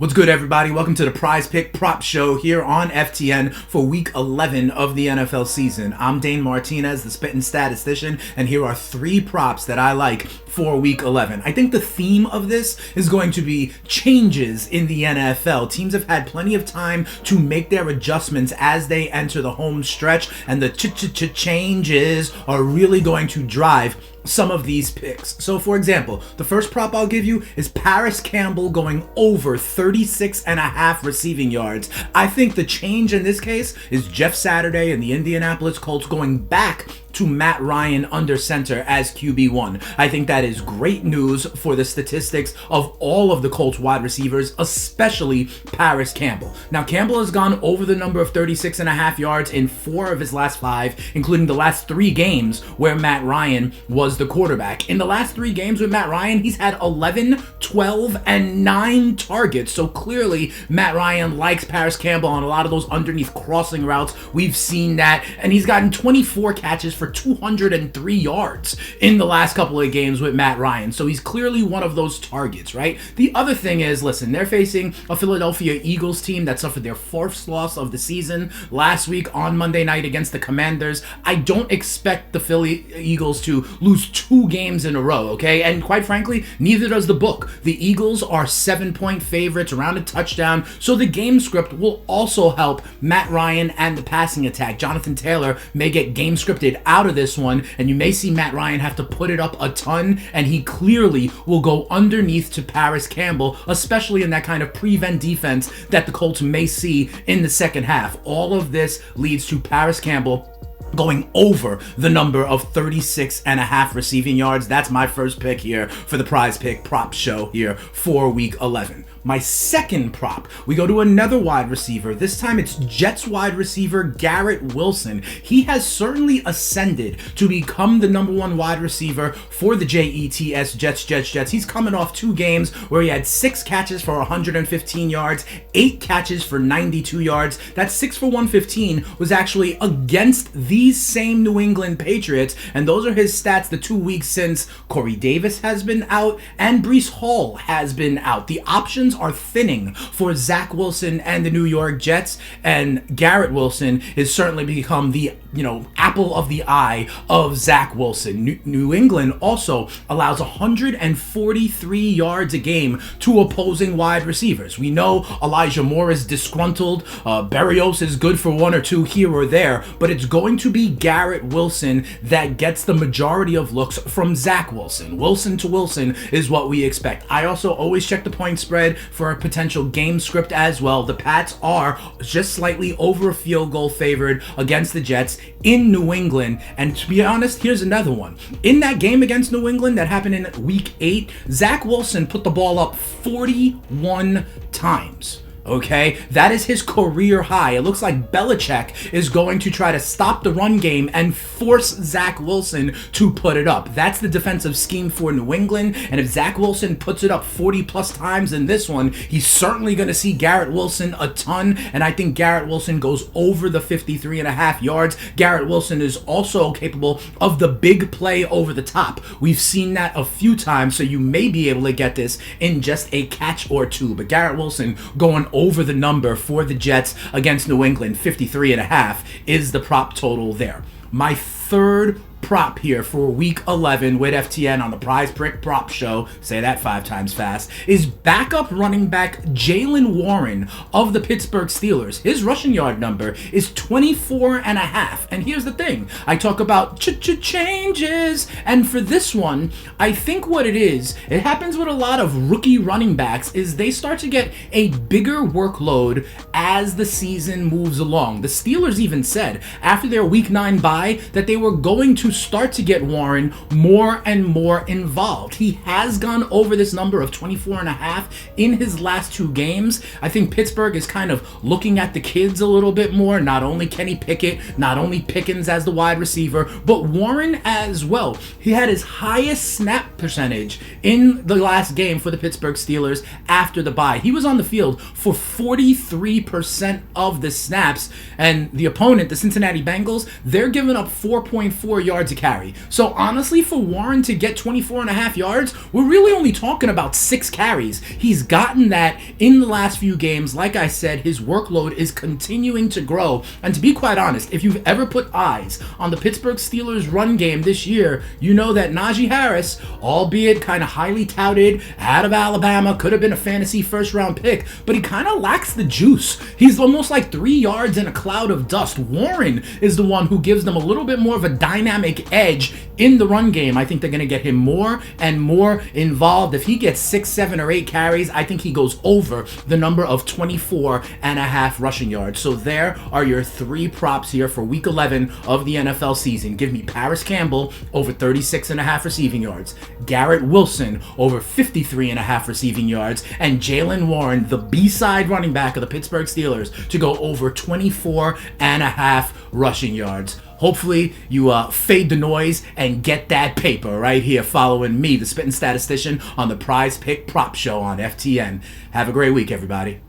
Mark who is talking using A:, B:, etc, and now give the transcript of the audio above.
A: What's good, everybody? Welcome to the Prize Pick Prop Show here on FTN for Week 11 of the NFL season. I'm Dane Martinez, the spitting statistician, and here are 3 props that I like for Week 11. I think the theme of this is going to be changes in the NFL. Teams have had plenty of time to make their adjustments as they enter the home stretch, and the changes are really going to drive some of these picks. So for example, the first prop I'll give you is Campbell going over 36.5 receiving yards. I think the change in this case is Jeff Saturday and the Indianapolis Colts going back to Matt Ryan under center as QB1. I think that is great news for the statistics of all of the Colts wide receivers, especially Campbell. Now, Campbell has gone over the number of 36.5 yards in 4 of his last 5, including the last 3 games where Matt Ryan was the quarterback. In the last 3 games with Matt Ryan, he's had 11, 12, and 9 targets. So clearly, Matt Ryan likes Campbell on a lot of those underneath crossing routes. We've seen that, and he's gotten 24 catches for 203 yards in the last couple of games with Matt Ryan. So he's clearly one of those targets, right? The other thing is, listen, they're facing a Philadelphia Eagles team that suffered their 4th loss of the season last week on Monday night against the Commanders. I don't expect the Philly Eagles to lose 2 games in a row, okay? And quite frankly, neither does the book. The Eagles are 7-point favorites around a touchdown, so the game script will also help Matt Ryan and the passing attack. Jonathan Taylor may get game scripted out of this one, and you may see Matt Ryan have to put it up a ton, and he clearly will go underneath to Campbell, especially in that kind of prevent defense that the Colts may see in the second half. All of this leads to Campbell going over the number of 36.5 receiving yards. That's my first pick here for the Prize Pick Prop Show here for Week 11. My second prop, we go to another wide receiver. This time it's Jets wide receiver Garrett Wilson. He has certainly ascended to become the number 1 wide receiver for the Jets. He's coming off 2 games where he had 6 catches for 115 yards, 8 catches for 92 yards. That 6 for 115 was actually against these same New England Patriots, and those are his stats the 2 weeks since Corey Davis has been out and Breece Hall has been out. The options are thinning for Zach Wilson and the New York Jets, and Garrett Wilson has certainly become the apple of the eye of Zach Wilson. New England also allows 143 yards a game to opposing wide receivers. We know Elijah Moore is disgruntled, Berrios is good for 1 or 2 here or there, but it's going to be Garrett Wilson that gets the majority of looks from Zach Wilson. Wilson to Wilson is what we expect. I also always check the point spread for a potential game script as well. The Pats are just slightly over a field goal favored against the Jets in New England, and to be honest, here's another one. In that game against New England that happened in Week 8, Zach Wilson put the ball up 41 times. Okay, that is his career high. It looks like Belichick is going to try to stop the run game and force Zach Wilson to put it up. That's the defensive scheme for New England, and if Zach Wilson puts it up 40 plus times in this one, he's certainly going to see Garrett Wilson a ton, and I think Garrett Wilson goes over the 53.5 yards. Garrett Wilson is also capable of the big play over the top. We've seen that a few times, so you may be able to get this in just a catch or 2, but Garrett Wilson going over the number for the Jets against New England, 53.5 is the prop total there. My third prop here for Week 11 with FTN on the Prize Pick Prop Show, say that 5 times fast, is backup running back Jalen Warren of the Pittsburgh Steelers. His rushing yard number is 24.5. And here's the thing, I talk about changes, and for this one, I think what it happens with a lot of rookie running backs is they start to get a bigger workload as the season moves along. The Steelers even said after their Week 9 bye that they were going to start to get Warren more and more involved. He has gone over this number of 24.5 in his last 2 games. I think Pittsburgh is kind of looking at the kids a little bit more. Not only Kenny Pickett, not only Pickens as the wide receiver, but Warren as well. He had his highest snap percentage in the last game for the Pittsburgh Steelers after the bye. He was on the field for 43% of the snaps, and the opponent, the Cincinnati Bengals, they're giving up 4.4 yards yards a carry. So honestly, for Warren to get 24.5 yards, we're really only talking about 6 carries. He's gotten that in the last few games. Like I said, his workload is continuing to grow. And to be quite honest, if you've ever put eyes on the Pittsburgh Steelers run game this year, you know that Najee Harris, albeit kind of highly touted out of Alabama, could have been a fantasy first-round pick, but he kind of lacks the juice. He's almost like 3 yards in a cloud of dust. Warren is the one who gives them a little bit more of a dynamic edge in the run game. I think they're going to get him more and more involved. If he gets 6, 7, or 8 carries, I think he goes over the number of 24.5 rushing yards. So there are your 3 props here for week 11 of the NFL season. Give me Paris Campbell over 36.5 receiving yards, Garrett Wilson over 53.5 receiving yards, and Jalen Warren, the B-side running back of the Pittsburgh Steelers, to go over 24.5 rushing yards. Hopefully you fade the noise and get that paper right here following me, the spitting statistician, on the Prize Pick Prop Show on FTN. Have a great week, everybody.